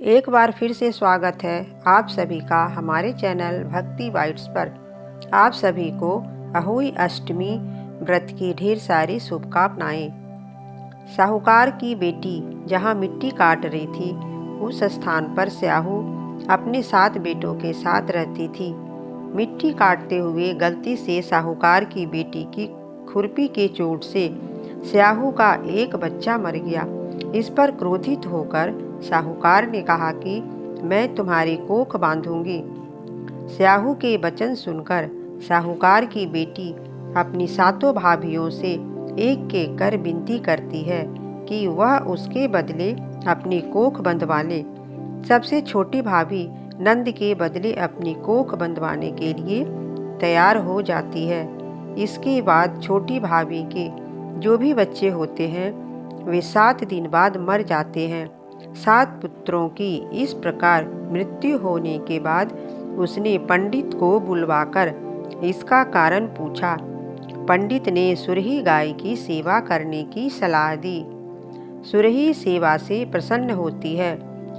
एक बार फिर से स्वागत है आप सभी का हमारे चैनल भक्ति बाइट्स पर। आप सभी को अहोई अष्टमी व्रत की ढेर सारी शुभकामनाएं। साहूकार की बेटी जहां मिट्टी काट रही थी, उस स्थान पर स्याहू अपने 7 बेटों के साथ रहती थी। मिट्टी काटते हुए गलती से साहूकार की बेटी की खुरपी के चोट से स्याहू का एक बच्चा मर गया। इस पर क्रोधित होकर साहूकार ने कहा कि मैं तुम्हारी कोख बांधूंगी। स्याहू के वचन सुनकर साहूकार की बेटी अपनी 7 भाभियों से एक एक कर विनती करती है कि वह उसके बदले अपनी कोख बंधवा ले। सबसे छोटी भाभी नंद के बदले अपनी कोख बंधवाने के लिए तैयार हो जाती है। इसके बाद छोटी भाभी के जो भी बच्चे होते हैं वे 7 दिन बाद मर जाते हैं। 7 पुत्रों की इस प्रकार मृत्यु होने के बाद उसने पंडित को बुलवाकर इसका कारण पूछा। पंडित ने सुरही गाय की सेवा करने की सलाह दी। सुरही सेवा से प्रसन्न होती है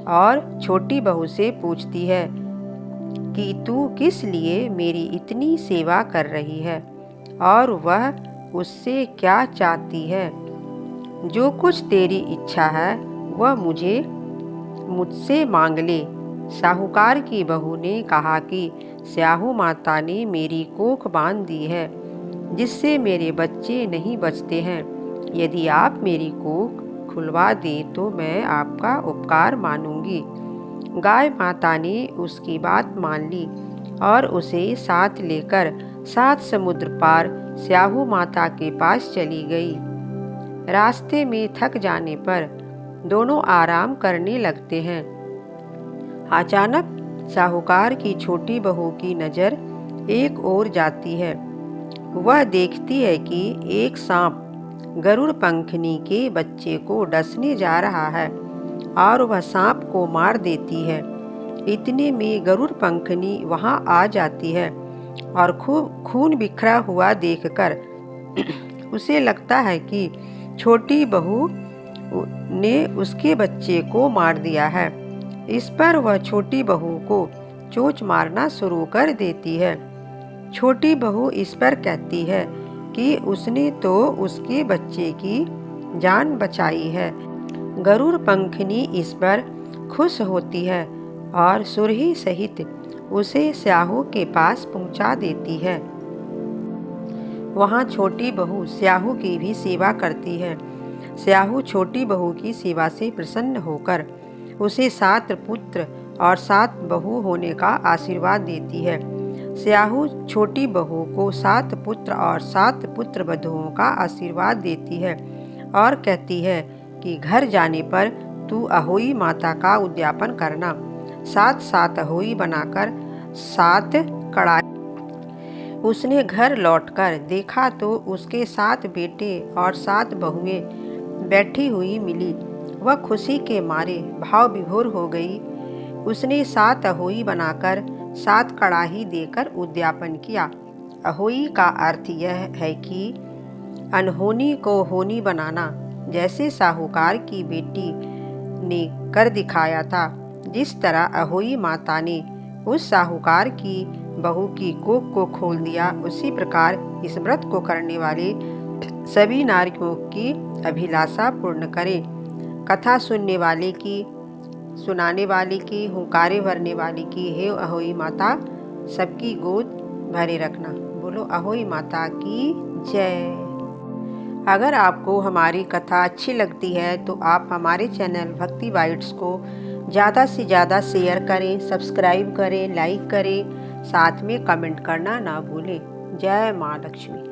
और छोटी बहू से पूछती है कि तू किस लिए मेरी इतनी सेवा कर रही है और वह उससे क्या चाहती है। जो कुछ तेरी इच्छा है वह मुझसे मांग ले। साहूकार की बहू ने कहा कि स्याहू माता ने मेरी कोख बांध दी है, जिससे मेरे बच्चे नहीं बचते हैं। यदि आप मेरी कोख खुलवा दें तो मैं आपका उपकार मानूंगी। गाय माता ने उसकी बात मान ली और उसे साथ लेकर 7 समुद्र पार स्याहू माता के पास चली गई। रास्ते में थक जाने पर दोनों आराम करने लगते हैं। अचानक साहूकार की छोटी बहू की नज़र एक ओर जाती है। वह देखती है कि एक सांप गरुड़ पंखनी के बच्चे को डसने जा रहा है और वह सांप को मार देती है। इतने में गरुड़ पंखनी वहां आ जाती है और खून बिखरा हुआ देखकर उसे लगता है कि छोटी बहू ने उसके बच्चे को मार दिया है। इस पर वह छोटी बहू को चोंच मारना शुरू कर देती है। छोटी बहू इस पर कहती है कि उसने तो उसके बच्चे की जान बचाई है। गरुड़ पंखनी इस पर खुश होती है और सुरही सहित उसे स्याहू के पास पहुंचा देती है। वहां छोटी बहू स्याहू की भी सेवा करती है। स्याहू छोटी बहू की सेवा से प्रसन्न होकर उसे 7 पुत्र और 7 बहू होने का आशीर्वाद देती है। स्याहू छोटी बहू को 7 पुत्र और 7 पुत्र वधुओं का आशीर्वाद देती है और कहती है कि घर जाने पर तू अहोई माता का उद्यापन करना। 7 अहोई बनाकर 7 कड़ाही। उसने घर लौटकर देखा तो उसके 7 बेटे और 7 बहुएं बैठी हुई मिली। वह खुशी के मारे भाव विभोर हो गई। उसने 7 अहोई बनाकर 7 कड़ाही देकर उद्यापन किया। अहोई का अर्थ यह है कि अनहोनी को होनी बनाना, जैसे साहूकार की बेटी ने कर दिखाया था। जिस तरह अहोई माता ने उस साहूकार की बहू की कोख को खोल दिया, उसी प्रकार इस व्रत को करने वाले सभी नारियों की अभिलाषा पूर्ण करें। कथा सुनने वाले की, सुनाने वाले की, हुंकारे भरने वाले की हे अहोई माता सबकी गोद भरे रखना। बोलो अहोई माता की जय। अगर आपको हमारी कथा अच्छी लगती है तो आप हमारे चैनल भक्ति बाइट्स को ज़्यादा से ज़्यादा शेयर करें, सब्सक्राइब करें, लाइक करें, साथ में कमेंट करना ना भूलें। जय माँ लक्ष्मी।